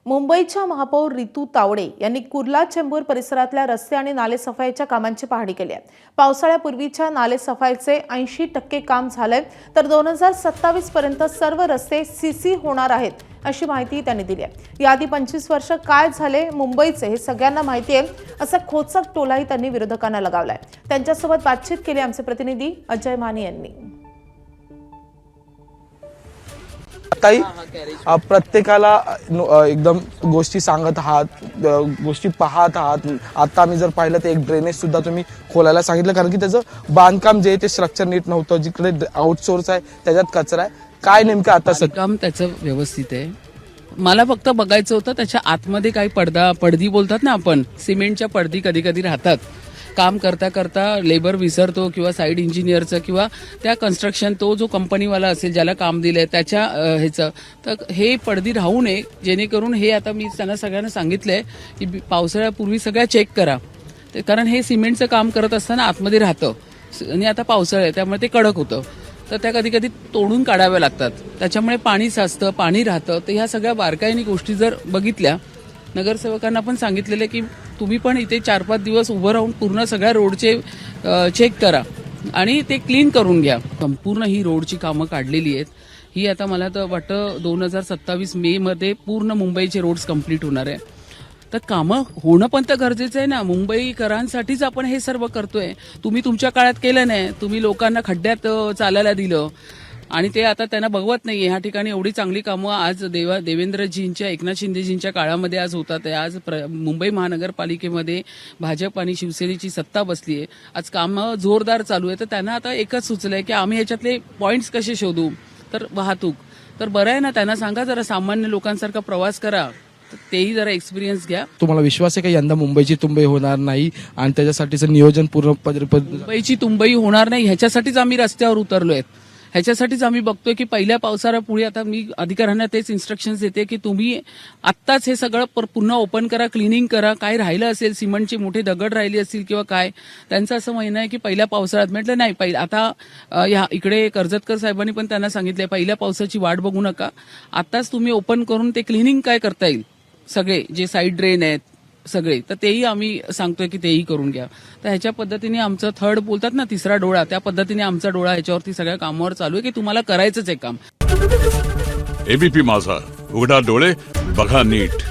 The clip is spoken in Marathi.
मुंबईच्या महापौर रितू तावडे यांनी कुर्ला चेंबूर परिसरातल्या रस्ते आणि नाले सफाईच्या कामांची पाहणी केली आहे। पावसाळ्यापूर्वीच्या नाले सफाईचे 80% काम झालंय, तर 2027 पर्यंत सर्व रस्ते सीसी होणार आहेत अशी माहिती त्यांनी दिली आहे। याआधी 25 वर्ष काय झाले मुंबईचे हे सगळ्यांना माहिती आहे, असा खोचक टोलाही त्यांनी विरोधकांना लगावलाय। त्यांच्यासोबत बातचीत केली आमचे प्रतिनिधी अजय माने यांनी। ताई, प्रत्येकाला एकदम गोष्टी सांगत आहात, गोष्टी पाहत आहात। आता आम्ही जर पाहिलं तर एक ड्रेनेज सुद्धा तुम्ही खोलायला सांगितलं, कारण की त्याचं बांधकाम जे ते स्ट्रक्चर नीट नव्हतं, जिकडे आउटसोर्स आहे त्याच्यात कचरा आहे। काय नेमकं आता काम त्याचं व्यवस्थित आहे। मला फक्त बघायचं होतं त्याच्या आतमध्ये काही पडदी बोलतात ना आपण, सिमेंटच्या पडदी कधी कधी राहतात। काम करता करता लेबर विसरतो किंवा साईड इंजिनियरचं किंवा त्या कन्स्ट्रक्शन तो जो कंपनीवाला असेल ज्याला काम दिलंय त्याच्या ह्याचं, तर हे पडदी राहू नये, जेणेकरून हे आता मी त्यांना सगळ्यांना सांगितलंय की पावसाळ्यापूर्वी सगळ्या चेक करा, कारण हे सिमेंटचं काम करत असताना आतमध्ये राहतं आणि आता पावसाळा आहे त्यामुळे ते कडक होतं, तर त्या कधी कधी तोडून काढाव्या लागतात, त्याच्यामुळे पाणी साचतं, पाणी राहतं। तर ह्या सगळ्या बारकाईने गोष्टी जर बघितल्या, नगरसेवकांना पण सांगितलेलं की तुम्ही पण इथे 4-5 दिवस उभं राहून पूर्ण सगळ्या रोडचे चेक करा आणि ते क्लीन करून घ्या। संपूर्ण ही रोडची कामं काढलेली आहेत। ही आता मला तर वाटतं 2027 मे मध्ये पूर्ण मुंबईचे रोड्स कंप्लीट होणार आहे। तर कामं होणं पण तर गरजेचं आहे ना, मुंबईकरांसाठीच आपण हे सर्व करतोय। तुम्ही तुमच्या काळात केलं नाही, तुम्ही लोकांना खड्ड्यात चालायला दिलं आणि ते आता त्यांना बघवत नाहीये। ह्या ठिकाणी एवढी चांगली कामं आज देवेंद्रजींच्या, एकनाथ शिंदेजींच्या काळामध्ये आज होतात आहे। आज मुंबई महानगरपालिकेमध्ये भाजप आणि शिवसेनेची सत्ता बसली आहे। आज कामं जोरदार चालू आहे। तर त्यांना आता एकच सुचलंय की आम्ही ह्याच्यातले पॉइंट्स कसे शोधू, तर वाहतूक, तर बरं आहे ना, त्यांना सांगा जरा सामान्य लोकांसारखा प्रवास करा, तेही जरा एक्सपिरियन्स घ्या। तुम्हाला विश्वास आहे का यंदा मुंबईची तुंबई होणार नाही आणि त्याच्यासाठीचं नियोजन पूर्ण मुंबईची तुंबई होणार नाही ह्याच्यासाठीच आम्ही रस्त्यावर उतरलोय। ह्याच्यासाठीच आम्ही बघतोय की पहिल्या पावसाळ्यापुढे आता मी अधिकाऱ्यांना तेच इन्स्ट्रक्शन्स देते की तुम्ही आत्ताच हे सगळं पुन्हा ओपन करा, क्लिनिंग करा। काय राहिलं असेल, सिमेंटचे मोठे दगड राहिले असतील किंवा काय, त्यांचं असं म्हणणं आहे की पहिल्या पावसाळ्यात, म्हटलं नाही, आता इकडे कर्जतकर साहेबांनी पण त्यांना सांगितलंय पहिल्या पावसाची वाट बघू नका, आत्ताच तुम्ही ओपन करून ते क्लिनिंग काय करता येईल, सगळे जे साईड ड्रेन आहेत सगळे, तर तेही आम्ही सांगतोय की तेही करून घ्या। तर ह्याच्या पद्धतीने आमचं थर्ड बोलतात ना, तिसरा डोळा, त्या पद्धतीने आमचा डोळा ह्याच्यावरती सगळ्या कामावर चालू आहे की तुम्हाला करायचंच आहे काम। एबीपी माझा, उघडा डोळे बघा नीट।